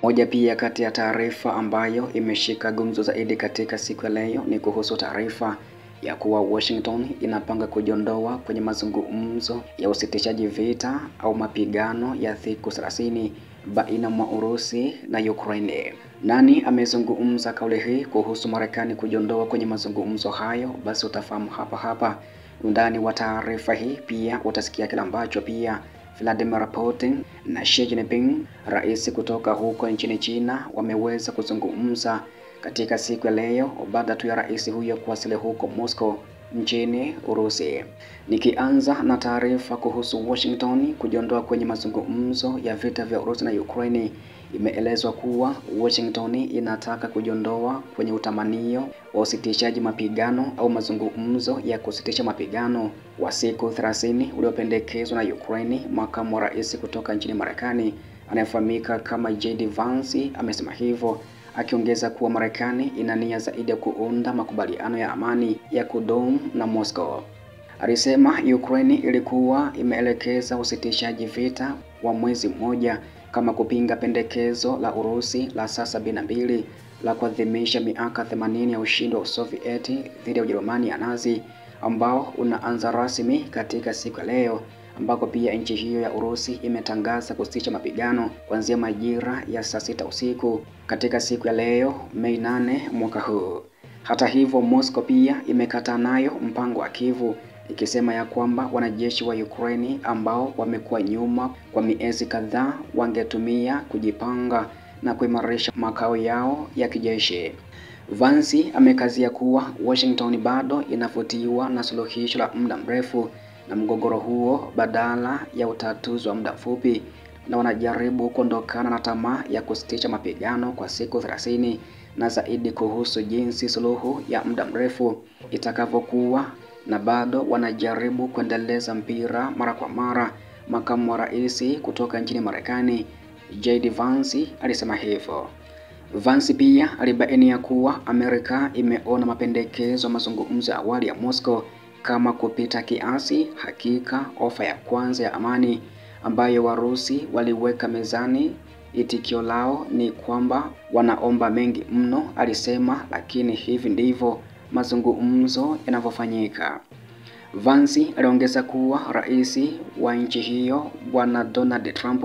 Moja pia kati ya taarifa ambayo imeshika gumzo zaidi katika siku ya leo ni kuhusu taarifa ya kuwa Washington inapanga kujiondoa kwenye mazungumzo ya usitishaji vita au mapigano ya siku 30 baina mwa Urusi na Ukraine. Nani amezungumza kauli hii kuhusu Marekani kujiondoa kwenye mazungumzo hayo? Basi utafahamu hapa. Undani wa taarifa hii pia utasikia kile ambacho pia Vladimir Putin na Xi Jinping, rais kutoka huko nchini China, wameweza kuzungumza katika siku ya leo baada tu ya rais huyo kuwasili huko Moscow nchini Urusi. Nikianza na taarifa kuhusu Washington kujiondoa kwenye mazungumzo ya vita vya Urusi na Ukraine, imeelezwa kuwa Washington inataka kujiondoa kwenye utamanio wa usitishaji mapigano au mazungumzo ya kusitisha mapigano wa siku 30 uliopendekezwa na Ukraine. Makamu wa rais kutoka nchini Marekani anayefahamika kama JD Vance amesema hivyo, akiongeza kuwa Marekani ina nia zaidi ya kuunda makubaliano ya amani ya kudumu na Moscow. Alisema Ukraine ilikuwa imeelekeza usitishaji vita wa mwezi mmoja kama kupinga pendekezo la Urusi la saa 72 la kuadhimisha miaka 80 ya ushindi wa Sovieti dhidi ya Ujerumani ya Nazi, ambao unaanza rasmi katika siku ya leo, ambako pia nchi hiyo ya Urusi imetangaza kusitisha mapigano kuanzia majira ya saa 6 usiku katika siku ya leo Mei 8 mwaka huu. Hata hivyo, Moscow pia imekataa nayo mpango wa Kyiv, ikisema ya kwamba wanajeshi wa Ukraine ambao wamekuwa nyuma kwa miezi kadhaa wangetumia kujipanga na kuimarisha makao yao ya kijeshi. Vance amekazia kuwa Washington bado inavutiwa na suluhisho la muda mrefu na mgogoro huo badala ya utatuzi wa muda mfupi, na wanajaribu kuondokana na tamaa ya kusitisha mapigano kwa siku 30 na zaidi kuhusu jinsi suluhu ya muda mrefu itakavyokuwa, na bado wanajaribu kuendeleza mpira mara kwa mara. Makamu wa rais kutoka nchini Marekani JD Vance alisema hivyo. Vance pia alibainia kuwa Amerika imeona mapendekezo ya mazungumzo ya awali ya Moscow kama kupita kiasi. Hakika ofa ya kwanza ya amani ambayo Warusi waliweka mezani, itikio lao ni kwamba wanaomba mengi mno, alisema, lakini hivi ndivyo mazungumzo yanavyofanyika. Vance aliongeza kuwa rais wa nchi hiyo Bwana Donald Trump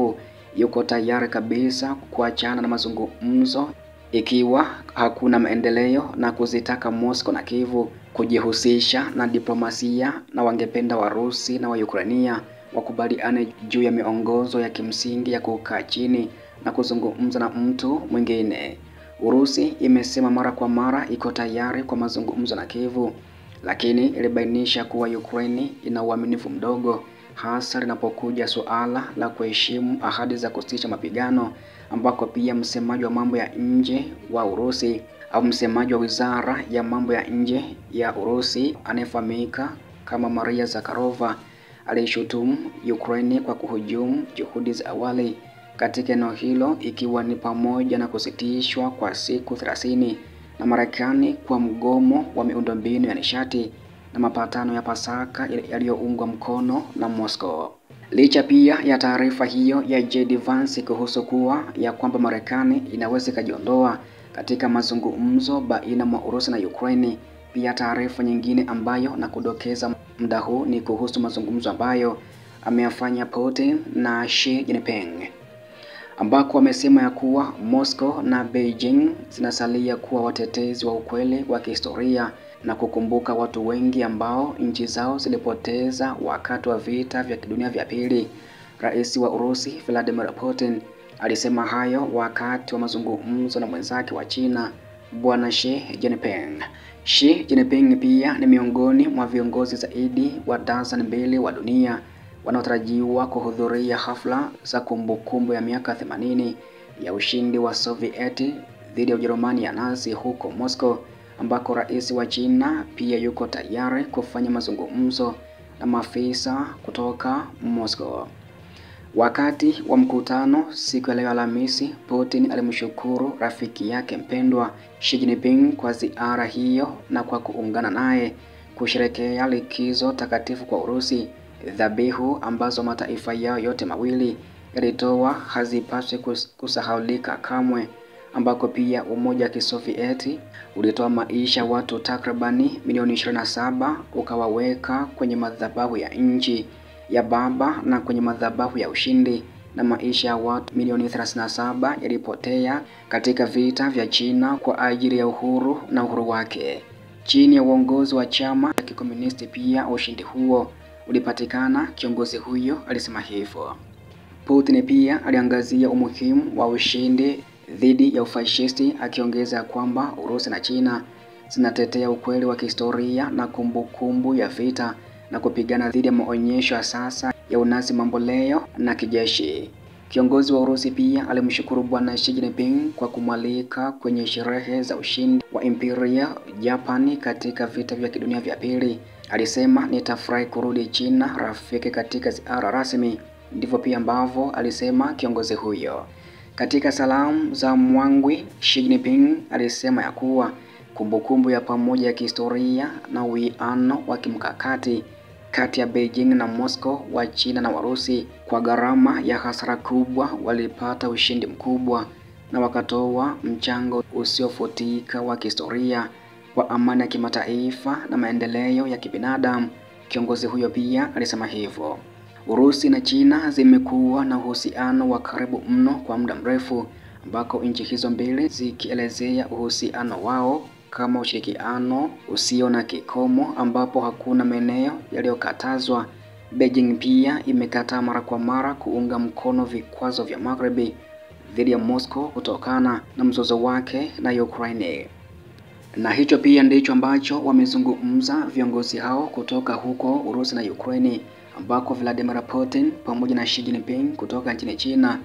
yuko tayari kabisa kuachana na mazungumzo ikiwa hakuna maendeleo, na kuzitaka Moscow na Kyiv kujihusisha na diplomasia, na wangependa Warusi na Waukrainia wakubaliane juu ya miongozo ya kimsingi ya kukaa chini na kuzungumza na mtu mwingine. Urusi imesema mara kwa mara iko tayari kwa mazungumzo na Kyiv, lakini ilibainisha kuwa Ukraine ina uaminifu mdogo, hasa linapokuja suala la kuheshimu ahadi za kusitisha mapigano, ambako pia msemaji wa mambo ya nje wa Urusi au msemaji wa wizara ya mambo ya nje ya Urusi anayefahamika kama Maria Zakharova alishutumu Ukraine kwa kuhujumu juhudi za awali katika eneo hilo, ikiwa ni pamoja na kusitishwa kwa siku 30 na Marekani kwa mgomo wa miundombinu ya nishati na mapatano ya Pasaka yaliyoungwa mkono na Moscow. Licha pia ya taarifa hiyo ya JD Vance kuhusu kuwa ya kwamba Marekani inaweza kujiondoa katika mazungumzo baina mwa Urusi na Ukraine, pia taarifa nyingine ambayo na kudokeza muda huu ni kuhusu mazungumzo ambayo ameyafanya Putin na Xi Jinping, ambako wamesema ya kuwa Moscow na Beijing zinasalia kuwa watetezi wa ukweli wa kihistoria na kukumbuka watu wengi ambao nchi zao zilipoteza wakati wa vita vya dunia vya pili. Rais wa Urusi Vladimir Putin alisema hayo wakati wa mazungumzo na mwenzake wa China Bwana Xi Jinping. Xi Jinping pia ni miongoni mwa viongozi zaidi wa dazeni 2 wa dunia wanaotarajiwa kuhudhuria hafla za kumbukumbu ya miaka 80 ya ushindi wa Sovieti dhidi ya Ujerumani ya Nazi huko Moscow, ambako rais wa China pia yuko tayari kufanya mazungumzo na maafisa kutoka Moscow. Wakati wa mkutano siku ya leo Alhamisi, Putin alimshukuru rafiki yake mpendwa Xi Jinping kwa ziara hiyo na kwa kuungana naye kusherehekea likizo takatifu kwa Urusi, Dhabihu ambazo mataifa yao yote mawili yalitoa hazipaswi kusahaulika kamwe, ambako pia Umoja wa Kisovieti ulitoa maisha watu takribani milioni 27 ukawaweka kwenye madhabahu ya nchi ya baba na kwenye madhabahu ya ushindi, na maisha ya watu milioni 37 yalipotea katika vita vya China kwa ajili ya uhuru na uhuru wake. Chini ya uongozi wa chama cha kikomunisti pia ushindi huo ulipatikana, kiongozi huyo alisema hivyo. Putin pia aliangazia umuhimu wa ushindi dhidi ya ufashisti, akiongeza kwamba Urusi na China zinatetea ukweli wa kihistoria na kumbukumbu ya vita na kupigana dhidi ya maonyesho ya sasa ya unazi mamboleo na kijeshi. Kiongozi wa Urusi pia alimshukuru Bwana Xi Jinping kwa kumwalika kwenye sherehe za ushindi wa Imperial Japan katika vita vya kidunia vya pili. Alisema, nitafurahi kurudi China rafiki katika ziara rasmi. Ndivyo pia ambavyo alisema kiongozi huyo. Katika salamu za mwangwi, Xi Jinping alisema ya kuwa kumbukumbu ya pamoja ya kihistoria na uwiano wa kimkakati kati ya Beijing na Moscow, wa China na Warusi kwa gharama ya hasara kubwa walipata ushindi mkubwa na wakatoa mchango usiofutika wa kihistoria kwa amani ya kimataifa na maendeleo ya kibinadamu. Kiongozi huyo pia alisema hivyo. Urusi na China zimekuwa na uhusiano wa karibu mno kwa muda mrefu, ambako nchi hizo mbili zikielezea uhusiano wao kama ushirikiano usio na kikomo ambapo hakuna maeneo yaliyokatazwa. Beijing pia imekataa mara kwa mara kuunga mkono vikwazo vya Magharibi dhidi ya Moscow kutokana na mzozo wake na Ukraine. Na hicho pia ndicho ambacho wamezungumza viongozi hao kutoka huko Urusi na Ukraine, ambako Vladimir Putin pamoja na Xi Jinping kutoka nchini China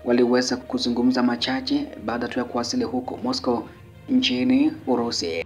waliweza kuzungumza machache baada tu ya kuwasili huko Moscow nchini Urusi.